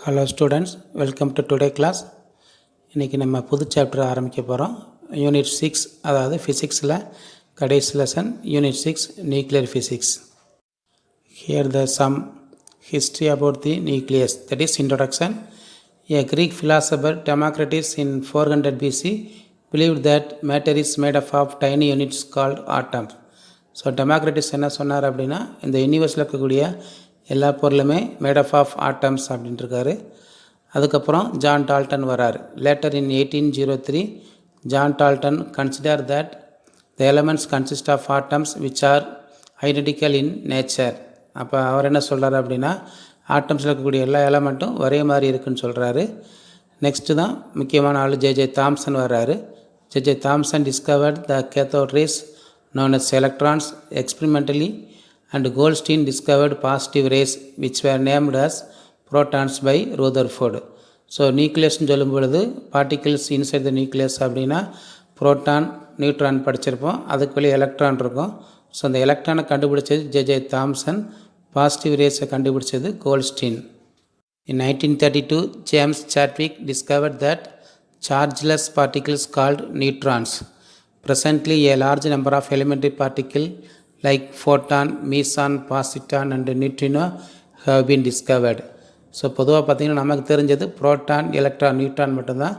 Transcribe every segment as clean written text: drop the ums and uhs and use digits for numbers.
Hello students, welcome to today class. இன்றைக்கி நம்ம புது சாப்டர் ஆரம்பிக்க போகிறோம். யூனிட் 6, அதாவது ஃபிசிக்ஸில் கடைசி lesson unit 6 nuclear physics. Here the some history about the nucleus, that is introduction. A Greek philosopher Democritus in 400 BC believed that matter is made up of tiny units called atoms. So Democritus என்ன சொன்னார் அப்படின்னா, இந்த யூனிவர்ஸில் இருக்கக்கூடிய எல்லா பொருளுமே made of atoms அப்படின்ட்டுருக்காரு. அதுக்கப்புறம் ஜான் டால்டன் வரார். Later in 1803 John Dalton consider that the elements consist of atoms which are identical in nature. அப்போ அவர் என்ன சொல்கிறார் அப்படின்னா, ஆட்டம்ஸில் இருக்கக்கூடிய எல்லா எலமெண்ட்டும் ஒரே மாதிரி இருக்குதுன்னு சொல்கிறாரு. நெக்ஸ்ட்டு தான் முக்கியமான ஆள் ஜே தாம்சன் வர்றாரு. J Thomson discovered the cathode rays known as electrons experimentally, and Goldstein discovered positive rays which were named as protons by Rutherford. So நியூக்ளியஸ்ன்னு சொல்லும் பொழுது பார்ட்டிகிள்ஸ் இன்சைட் த நியூக்ளியஸ் அப்படின்னா புரோட்டான், நியூட்ரான் படிச்சிருப்போம். அதுக்கு வெளியே electron இருக்கும். So அந்த எலக்ட்ரானை கண்டுபிடிச்சது ஜே தாம்சன், பாசிட்டிவ் ரேஸை கண்டுபிடிச்சது Goldstein. In 1932 James Chadwick discovered that chargeless particles called neutrons. Presently, a large number of elementary particles like photon, meson, positron and neutrino have been discovered. So பொதுவாக பார்த்திங்கன்னா நமக்கு தெரிஞ்சது proton, electron, neutron மட்டும்தான்.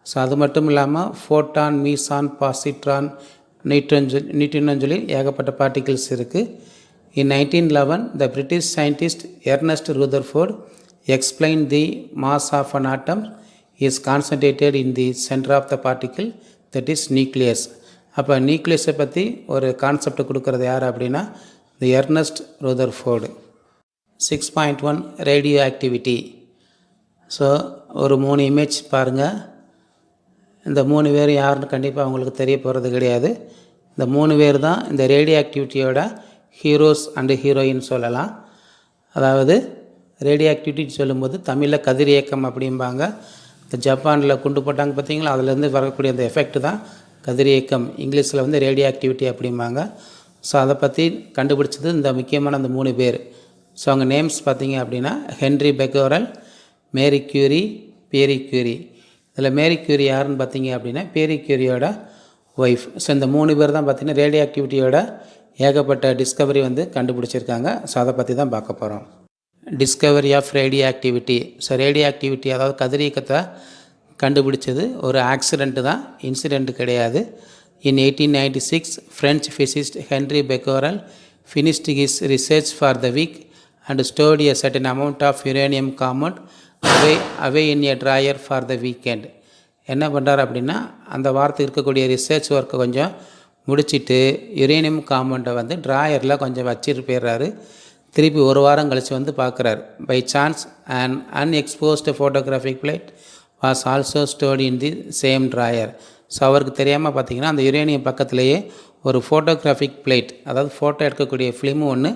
So அது மட்டும் இல்லாமல் photon, மீசான், positron, நியூட்ரினோன்னு சொல்லி ஏகப்பட்ட பார்ட்டிகிள்ஸ் இருக்குது. இன் 1911 த British scientist Ernest Rutherford explained the mass of an atom is concentrated in the center of the particle, that is nucleus. அப்போ நியூக்ளியஸை பற்றி ஒரு கான்செப்டை கொடுக்குறது யார் அப்படின்னா the Ernest Rutherford. 6.1 radioactivity. So ஒரு 3 இமேஜ் பாருங்கள். இந்த 3 பேர் யாருன்னு கண்டிப்பாக அவங்களுக்கு தெரிய போகிறது கிடையாது. இந்த 3 பேர் தான் இந்த ரேடியோ ஆக்டிவிட்டியோட ஹீரோஸ் அண்டு ஹீரோயின் சொல்லலாம். அதாவது ரேடியோ ஆக்டிவிட்டி சொல்லும்போது தமிழில் கதிரியக்கம் அப்படிம்பாங்க. இந்த ஜப்பானில் குண்டு போட்டாங்க பார்த்தீங்களா, அதுலேருந்து வரக்கூடிய அந்த எஃபெக்ட் தான் கதிரியக்கம். இங்கிலீஷில் வந்து ரேடியோ ஆக்டிவிட்டி அப்படிம்பாங்க. ஸோ அதை பற்றி கண்டுபிடிச்சது இந்த முக்கியமான அந்த 3 பேர். ஸோ அவங்க நேம்ஸ் பார்த்திங்க அப்படின்னா ஹென்ரி பெக்கோரல், மேரி கியூரி, பேரி கியூரி. இதில் மேரி கியூரி யாருன்னு பார்த்தீங்க அப்படின்னா பேரி கியூரியோட ஒய்ஃப். ஸோ இந்த 3 பேர் தான் பார்த்திங்கன்னா ரேடியோ ஆக்டிவிட்டியோட ஏகப்பட்ட டிஸ்கவரி வந்து கண்டுபிடிச்சிருக்காங்க. ஸோ அதை பற்றி தான் பார்க்க போகிறோம். Discovery of radioactivity. So radioactivity அதாவது கதிரியக்கத்தை கண்டுபிடிச்சது ஒரு ஆக்சிடெண்ட்டு தான், இன்சிடெண்ட் கிடையாது. In 1896 French physicist Henri Becquerel finished his research for the week and stored a certain amount of uranium compound away in a drawer for the weekend. என்ன பண்ணுறாரு அப்படின்னா, அந்த வாரத்துக்கு இருக்கக்கூடிய ரிசர்ச் ஒர்க்கை கொஞ்சம் முடிச்சுட்டு யுரேனியம் காம்பவுண்டை வந்து ட்ராயரில் கொஞ்சம் வச்சுட்டு போயிடுறாரு. திருப்பி ஒரு வாரம் கழித்து வந்து பார்க்குறாரு. By chance and unexposed photographic plate was also stored in the same drawer. So அவருக்கு தெரியாமல் பார்த்திங்கன்னா அந்த யுரேனியம் பக்கத்துலேயே ஒரு ஃபோட்டோகிராஃபிக் பிளேட், அதாவது ஃபோட்டோ எடுக்கக்கூடிய ஃபிலிமு ஒன்று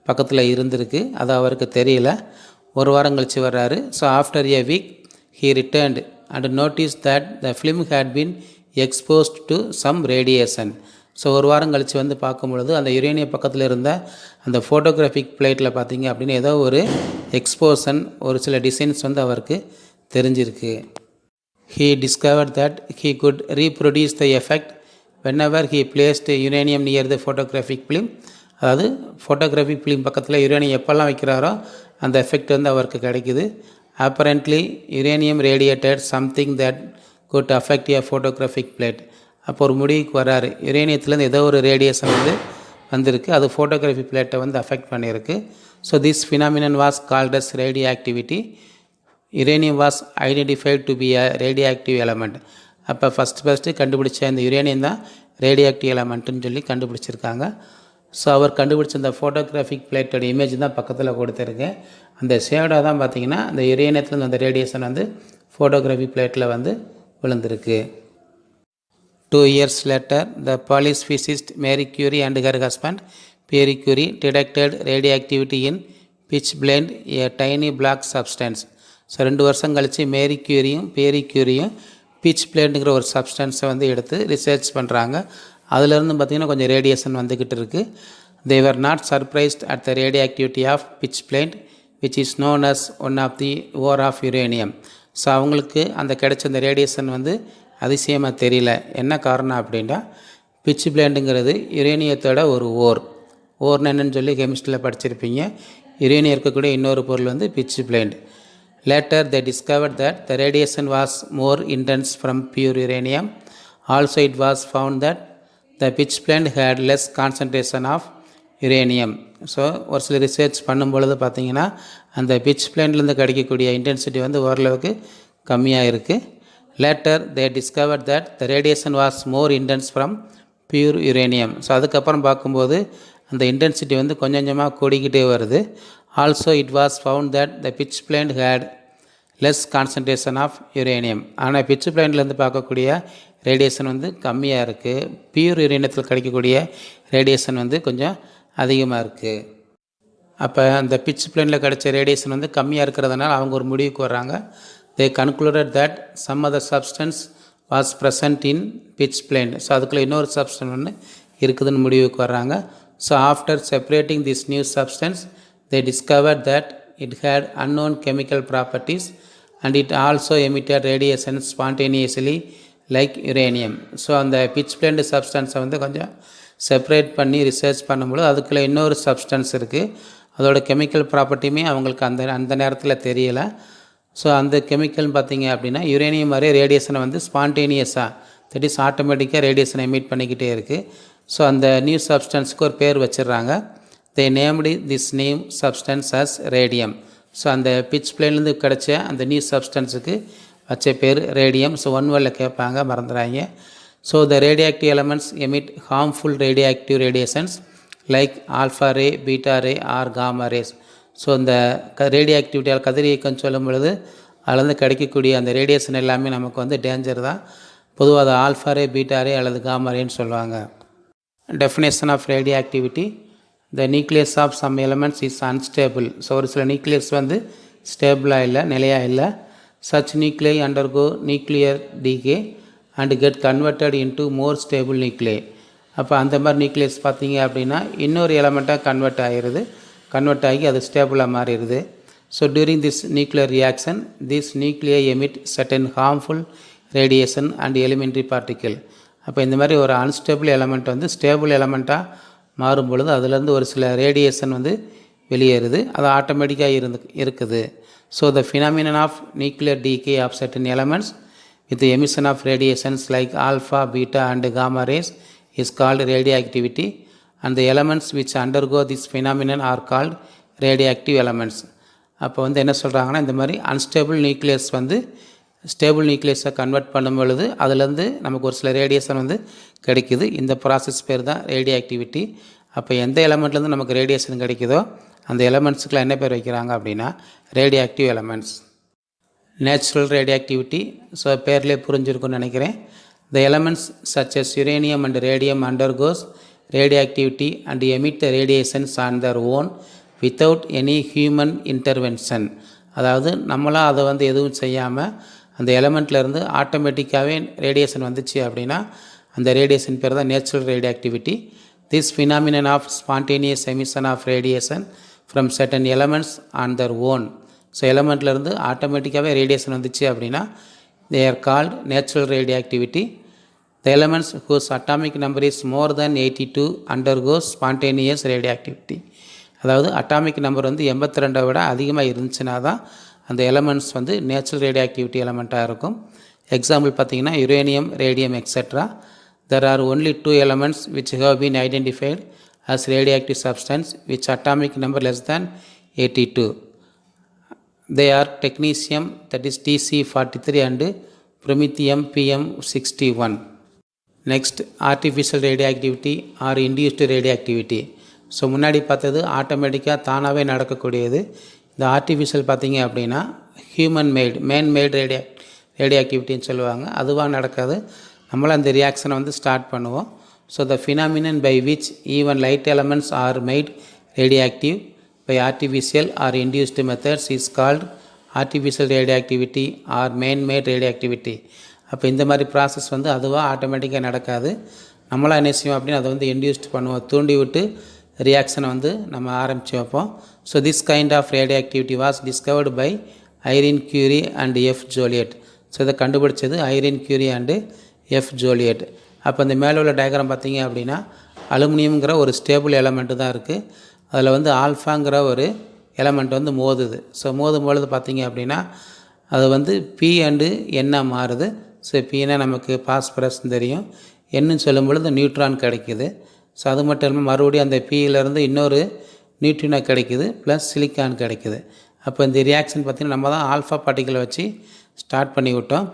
பக்கத்தில் இருந்திருக்கு. அது அவருக்கு தெரியல. ஒரு வாரம் கழித்து வர்றாரு. So after a week he returned and notice that the film had been exposed to some radiation. So ஒரு வாரம் கழித்து வந்து பார்க்கும்பொழுது அந்த யுரேனியம் பக்கத்தில் இருந்த அந்த ஃபோட்டோகிராஃபிக் பிளேட்டில் பார்த்திங்க அப்படின்னு ஏதோ ஒரு எக்ஸ்போஷன், ஒரு சில டிசைன்ஸ் வந்து அவருக்கு தெரிஞ்சிருக்கு. He discovered that he could reproduce the effect whenever he placed uranium near the photographic film. அதாவது ஃபோட்டோகிராஃபிக் ஃபிலிம் பக்கத்தில் யுரேனியம் எப்போல்லாம் வைக்கிறாரோ அந்த எஃபெக்ட் வந்து அவருக்கு கிடைக்குது. apparently uranium radiated something that could affect a photographic plate. அப்போ ஒரு முடிவுக்கு வராரு, யுரேனியத்துலேருந்து ஏதோ ஒரு ரேடியேஷன் வந்து வந்திருக்கு, அது ஃபோட்டோகிராஃபி பிளேட்டை வந்து அஃபெக்ட் பண்ணியிருக்கு. So this phenomenon was called as radioactivity. Uranium was identified to be a radioactive element. அப்போ ஃபஸ்ட்டு கண்டுபிடிச்ச இந்த யுரேனியம் தான் ரேடியோ ஆக்டிவ் எலமெண்ட்டுன்னு சொல்லி கண்டுபிடிச்சிருக்காங்க. ஸோ அவர் கண்டுபிடிச்ச அந்த ஃபோட்டோகிராஃபிக் பிளேட்டோட இமேஜ் தான் பக்கத்தில் கொடுத்துருக்கேன். அந்த ஷேடாக தான் பார்த்திங்கன்னா அந்த யுரேனியத்தில் அந்த ரேடியேஷன் வந்து ஃபோட்டோகிராஃபி பிளேட்டில் வந்து விழுந்திருக்கு. 2 years later the Polish physicist Marie Curie and her husband Pierre Curie detected radioactivity in pitch blende, a tiny black substance. So 2 வருஷம் கழித்து மேரி கியூரியும் பேரி கியூரியும் பிச் பிளேட்டுங்கிற ஒரு சப்ஸ்டன்ஸை வந்து எடுத்து ரிசர்ச் பண்ணுறாங்க. அதிலேருந்து பார்த்திங்கன்னா கொஞ்சம் ரேடியேஷன் வந்துக்கிட்டு இருக்குது. They were not surprised at the radioactivity of pitch blende which is known as one of the ore of uranium. So அவங்களுக்கு அந்த கிடைச்ச அந்த ரேடியேஷன் வந்து அதிசயமாக தெரியல. என்ன காரணம் அப்படின்னா, பிட்ச் பிளேண்டுங்கிறது யுரேனியத்தோட ஒரு ஓர்னு என்னன்னு சொல்லி கெமிஸ்ட்ரியில் படிச்சிருப்பீங்க. யுரேனியம் இருக்கக்கூடிய இன்னொரு பொருள் வந்து pitch blend. Later they discovered that the radiation was more intense from pure uranium. Also it was found that the pitch blende had less concentration of uranium. So ஒரு சில ரிசர்ச் பண்ணும்பொழுது பார்த்தீங்கன்னா அந்த பிட்ச் பிளேண்ட்லேருந்து கிடைக்கக்கூடிய இன்டென்சிட்டி வந்து ஓரளவுக்கு கம்மியாக இருக்குது. Later they discover that the radiation was more intense from pure uranium. So அதுக்கப்புறம் பார்க்கும்போது அந்த இன்டென்சிட்டி வந்து கொஞ்சம் கொஞ்சமாக கூடிக்கிட்டே வருது. Also it was found that the pitchblende had less concentration of uranium. ஆனால் பிட்ச் பிளேண்ட்லேருந்து பார்க்கக்கூடிய ரேடியேஷன் வந்து கம்மியாக இருக்குது. பியூர் யுரேனியத்தில் கிடைக்கக்கூடிய ரேடியேஷன் வந்து கொஞ்சம் அதிகமாக இருக்குது. அப்போ அந்த பிட்ச் பிளேனில் கிடைச்ச ரேடியேஷன் வந்து கம்மியாக இருக்கிறதுனால அவங்க ஒரு முடிவுக்கு வர்றாங்க. They concluded that some other substance was present in pitch blende. So அதுக்குள்ளே இன்னொரு சப்ஸ்டன்ஸ் ஒன்று இருக்குதுன்னு முடிவுக்கு வர்றாங்க. So after separating this new substance they discovered that it had unknown chemical properties and it also emitted radiation spontaneously like uranium. So அந்த pitch blend சப்ஸ்டன்ஸை வந்து கொஞ்சம் separate பண்ணி ரிசர்ச் பண்ணும்போது அதுக்குள்ளே இன்னொரு சப்ஸ்டன்ஸ் இருக்குது. அதோட கெமிக்கல் ப்ராப்பர்ட்டியுமே அவங்களுக்கு அந்த நேரத்தில் தெரியலை. ஸோ அந்த கெமிக்கல் பார்த்திங்க அப்படின்னா யுரேனியம் மாதிரி ரேடியேஷனை வந்து ஸ்பான்டேனியஸாக, தட் இஸ் ஆட்டோமேட்டிக்காக ரேடியேஷனை எமிட் பண்ணிக்கிட்டே இருக்குது. ஸோ அந்த நியூ சப்ஸ்டன்ஸுக்கு ஒரு பேர் வச்சிடுறாங்க. they named this name substance as radium. So அந்த பிட்ச் பிளேன்லேருந்து கிடச்ச அந்த நியூ சப்ஸ்டன்ஸுக்கு வச்ச பேர் ரேடியம். ஸோ ஒன் வேர்டில் கேட்பாங்க, மறந்துடாங்க. So the radioactive elements emit harmful radioactive radiations like alpha ray, beta ray or gamma rays. So இந்த ரேடியாக்டிவிட்டியால் கதிரியக்கம் சொல்லும் பொழுது அதுலேருந்து கிடைக்கக்கூடிய அந்த ரேடியேஷன் எல்லாமே நமக்கு வந்து டேஞ்சர் தான். பொதுவாக அது ஆல்ஃபா ரே, பீட்டா ரே அல்லது காமா ரேன்னு சொல்லுவாங்க. Definition of radioactivity: the nucleus of some elements is unstable. So ஒரு சில நியூக்ளியஸ் வந்து ஸ்டேபிளாக இல்லை, நிலையாக இல்லை. such nuclei undergo nuclear decay and get converted into more stable nuclei. அப்போ அந்த மாதிரி நியூக்ளியஸ் பார்த்தீங்க அப்படின்னா இன்னொரு எலமெண்ட்டாக கன்வெர்ட் ஆகி அது ஸ்டேபிளாக மாறிடுது. So during this nuclear reaction this nuclei emit certain harmful radiation and elementary particle. அப்போ இந்த மாதிரி ஒரு அன்ஸ்டேபிள் எலமெண்ட் வந்து ஸ்டேபிள் எலமெண்ட்டாக மாறும் பொழுது அதுலேருந்து ஒரு சில ரேடியேஷன் வந்து வெளியேறுது. அது ஆட்டோமேட்டிக்காக இருக்குது. So the phenomenon of nuclear decay of certain elements with the emission of radiations like alpha, beta and gamma rays is called radioactivity, and the elements which undergo this phenomenon are called radioactive elements. அப்போ வந்து என்ன சொல்கிறாங்கன்னா, இந்த மாதிரி unstable nucleus வந்து stable நியூக்ளியஸை convert பண்ணும் பொழுது அதுலேருந்து நமக்கு ஒரு சில ரேடியேஷன் வந்து கிடைக்குது. இந்த ப்ராசஸ் பேர் தான் ரேடியாக்டிவிட்டி. அப்போ எந்த எலமெண்ட்லேருந்து நமக்கு ரேடியேஷன் கிடைக்குதோ அந்த எலமெண்ட்ஸுக்குலாம் என்ன பேர் வைக்கிறாங்க அப்படின்னா radioactive elements. Natural radioactivity, so பேர்லேயே புரிஞ்சிருக்குன்னு நினைக்கிறேன். த elements such S uranium and radium undergoes radioactivity and emit the radiations on their own without any human intervention. அதாவது நம்மளாம் அதை வந்து எதுவும் செய்யாமல் அந்த எலமெண்ட்லேருந்து ஆட்டோமேட்டிக்காகவே ரேடியேஷன் வந்துச்சு அப்படின்னா அந்த ரேடியேஷன் பேர் தான் natural radioactivity. This phenomenon of spontaneous emission of radiation from certain elements on their own. So எலமெண்ட்லேருந்து ஆட்டோமேட்டிக்காகவே ரேடியேஷன் வந்துச்சு அப்படின்னா they are called natural radioactivity. The elements whose atomic number is more than 82 undergoes spontaneous radioactivity. அதாவது atomic number வந்து 82 விட அதிகமாக இருந்துச்சுன்னா தான் அந்த எலமெண்ட்ஸ் வந்து நேச்சுரல் ரேடியாக்டிவிட்டி எலமெண்ட்டாக இருக்கும். எக்ஸாம்பிள் பார்த்தீங்கன்னா uranium, radium etcetera. There are only 2 elements which have been identified as radioactive substance which atomic number less than 82. They are technetium, that is Tc43, and promethium PM61. Next, artificial radioactivity or induced radioactivity. So முன்னாடி பார்த்தது ஆட்டோமேட்டிக்காக தானாகவே நடக்கக்கூடியது. இந்த artificial பார்த்திங்க அப்படின்னா human mat ரேடியாக்டிவிட்டின்னு சொல்லுவாங்க. அதுவாக நடக்காது, நம்மளும் அந்த ரியாக்ஷனை வந்து ஸ்டார்ட் பண்ணுவோம். So the phenomenon by which even light elements are made radioactive by artificial or induced methods is called artificial radioactivity or made radioactivity. அப்போ இந்த மாதிரி ப்ராசஸ் வந்து அதுவாக ஆட்டோமேட்டிக்காக நடக்காது. நம்மளாக என்ன செய்வோம் அப்படின்னு அதை வந்து இன்டியூஸ்ட் பண்ணுவோம், தூண்டி விட்டு ரியாக்ஷனை வந்து நம்ம ஆரம்பித்து வைப்போம். So this kind of radioactivity was discovered by Irene Curie and F Joliot. So இதை கண்டுபிடிச்சது Irene Curie and F Joliot. அப்போ இந்த மேலே உள்ள டயக்ராம் பார்த்தீங்க அப்படின்னா அலுமினியம்ங்கிற ஒரு ஸ்டேபிள் எலமெண்ட்டு தான் இருக்குது. அதில் வந்து ஆல்ஃபாங்கிற ஒரு எலமெண்ட் வந்து மோதுது. ஸோ மோதும் பொழுது பார்த்தீங்க அப்படின்னா அது வந்து பி அண்டு என்னாக மாறுது. ஸோ பின்னா நமக்கு பாஸ்பரஸ்ன்னு தெரியும், என்னன்னு சொல்லும் பொழுது நியூட்ரான் கிடைக்குது. ஸோ அது மட்டும் இல்லாமல் மறுபடியும் அந்த பியிலேருந்து இன்னொரு நியூட்ரினோ கிடைக்குது, ப்ளஸ் சிலிக்கான் கிடைக்குது. அப்போ இந்த ரியாக்ஷன் பார்த்திங்கன்னா நம்ம தான் ஆல்ஃபா பார்ட்டிகளை வச்சு ஸ்டார்ட் பண்ணி விட்டோம்.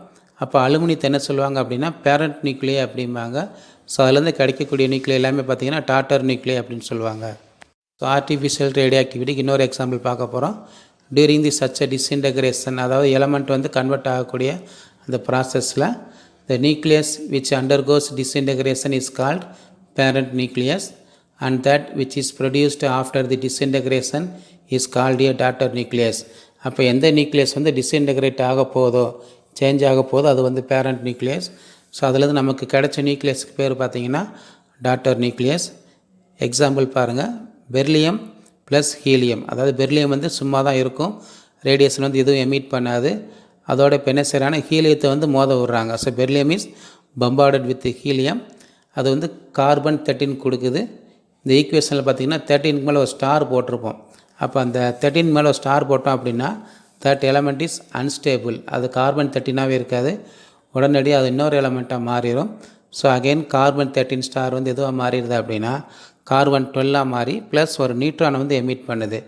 அப்போ அலுமினியத்தை என்ன சொல்லுவாங்க அப்படின்னா பேரண்ட் நியூக்ளியை அப்படிம்பாங்க. ஸோ அதுலேருந்து கிடைக்கக்கூடிய நியூக்ளியை எல்லாமே பார்த்திங்கன்னா டாட்டர் நியூக்ளியை அப்படின்னு சொல்லுவாங்க. ஸோ ஆர்டிஃபிஷியல் ரேடியோஆக்டிவிட்டிக்கு இன்னொரு எக்ஸாம்பிள் பார்க்க போகிறோம். டியூரிங் தி சச் டிஸ்இன்டகிரேஷன், அதாவது எலமெண்ட் வந்து கன்வெர்ட் ஆகக்கூடிய அந்த ப்ராசஸில் த nucleus which undergoes disintegration is called parent nucleus, and that which is produced after the disintegration is called a daughter nucleus. அப்போ எந்த நியூக்ளியஸ் வந்து டிஸ்இன்டகிரேட் ஆக போதோ, சேஞ்ச் ஆக போதோ அது வந்து பேரண்ட் நியூக்ளியஸ். ஸோ அதுலேருந்து நமக்கு கிடைச்ச நியூக்ளியஸ்க்கு பேர் பார்த்திங்கன்னா டாட்டர் நியூக்ளியஸ். எக்ஸாம்பிள் பாருங்கள், பெர்லியம் ப்ளஸ் ஹீலியம். அதாவது பெர்லியம் வந்து சும்மா தான் இருக்கும், ரேடியேஷன் வந்து எதுவும் எமிட் பண்ணாது. அதோட இப்போ என்ன செய்கிறாங்கன்னா ஹீலியத்தை வந்து மோத விடுறாங்க. So beryllium is bombarded with helium. அது வந்து கார்பன் 13 கொடுக்குது. இந்த ஈக்குவேஷனில் பார்த்திங்கன்னா 13க்கு மேலே ஒரு ஸ்டார் போட்டிருப்போம். அப்போ அந்த 13 மேலே ஒரு ஸ்டார் போட்டோம் அப்படின்னா தட் எலமெண்ட் இஸ் அன்ஸ்டேபிள். அது கார்பன் 13ஆகவே இருக்காது, உடனடியாக அது இன்னொரு எலமெண்ட்டாக மாறிடும். ஸோ அகெயின் கார்பன் 13 ஸ்டார் வந்து எதுவாக மாறிடுது அப்படின்னா கார்பன் 12ஆக மாறி ப்ளஸ் ஒரு நியூட்ரானை வந்து எமிட் பண்ணுது.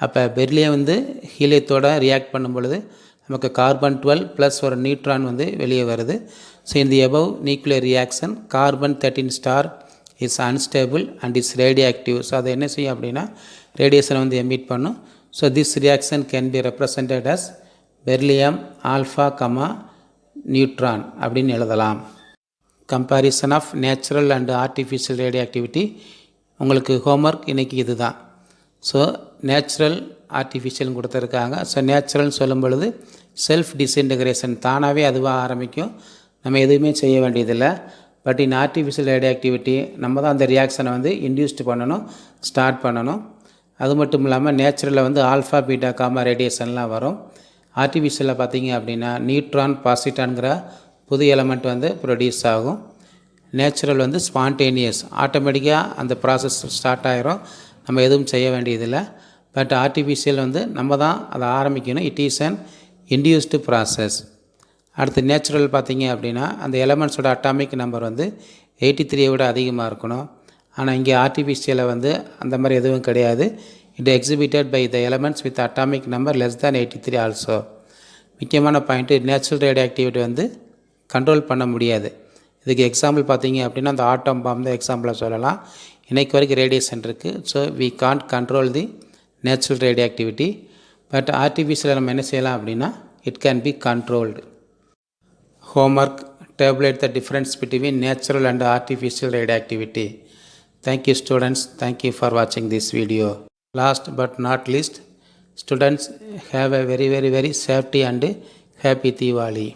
அப்போ பெர்லியம் வந்து ஹீலியத்தோடு ரியாக்ட் பண்ணும் பொழுது நமக்கு கார்பன் 12 ப்ளஸ் ஒரு நியூட்ரான் வந்து வெளியே வருது. So in the above nuclear reaction carbon 13 star is unstable and is radioactive. So அது என்ன செய்யும் அப்படின்னா ரேடியேஷனை வந்து எமிட் பண்ணும். So this reaction can be represented as beryllium alpha comma neutron அப்படின்னு எழுதலாம். Comparison of natural and artificial radioactivity. Homework ஹோம்ஒர்க் இன்றைக்கி இது தான். ஸோ நேச்சுரல் ஆர்டிஃபிஷியல்னு கொடுத்துருக்காங்க. ஸோ நேச்சுரல்னு சொல்லும் பொழுது செல்ஃப் டிஸ்இன்டகிரேஷன், தானாகவே அதுவாக ஆரம்பிக்கும், நம்ம எதுவுமே செய்ய வேண்டியதில்லை. பட் இன் ஆர்டிஃபிஷியல் ரேடியோஆக்டிவிட்டி நம்ம தான் அந்த ரியாக்ஷனை வந்து இன்டியூஸ்டு பண்ணணும், ஸ்டார்ட் பண்ணணும். அது மட்டும் இல்லாமல் நேச்சுரலில் வந்து ஆல்ஃபா பீட்டா காமா ரேடியேஷன்லாம் வரும். ஆர்டிஃபிஷியலில் பார்த்திங்க அப்படின்னா நியூட்ரான் பாசிட்டான்கிற புது எலமெண்ட் வந்து ப்ரொடியூஸ் ஆகும். நேச்சுரல் வந்து ஸ்பான்டேனியஸ், ஆட்டோமேட்டிக்காக அந்த ப்ராசஸ் ஸ்டார்ட் ஆகிரும், நம்ம எதுவும் செய்ய வேண்டியதில்லை. பட் ஆர்டிஃபிஷியல் வந்து நம்ம தான் அதை ஆரம்பிக்கணும். It is an induced process. அடுத்து நேச்சுரல் பார்த்திங்க அப்படின்னா அந்த எலமெண்ட்ஸோட அட்டாமிக் நம்பர் வந்து 83 விட அதிகமாக இருக்கணும். ஆனால் இங்கே ஆர்டிஃபிஷியலில் வந்து அந்த மாதிரி எதுவும் கிடையாது. It exhibited by the elements with atomic number less than 83 also. முக்கியமான பாயிண்ட்டு, நேச்சுரல் ரேடியோஆக்டிவிட்டி வந்து கண்ட்ரோல் பண்ண முடியாது. இதுக்கு எக்ஸாம்பிள் பார்த்திங்க அப்படின்னா அந்த ஆட்டம் பாம் தான் எக்ஸாம்பிளாக சொல்லலாம். இன்றைக்கு வரைக்கும் ரேடியேஷன் இருக்குது. So we can't control the natural radioactivity. But ஆர்டிஃபிஷியலில் நம்ம என்ன செய்யலாம் அப்படின்னா it can be controlled. Homework: tabulate the difference between natural and artificial radioactivity. Thank you students. Thank you for watching this video. Last but not least, students, have a very safety and happy Diwali.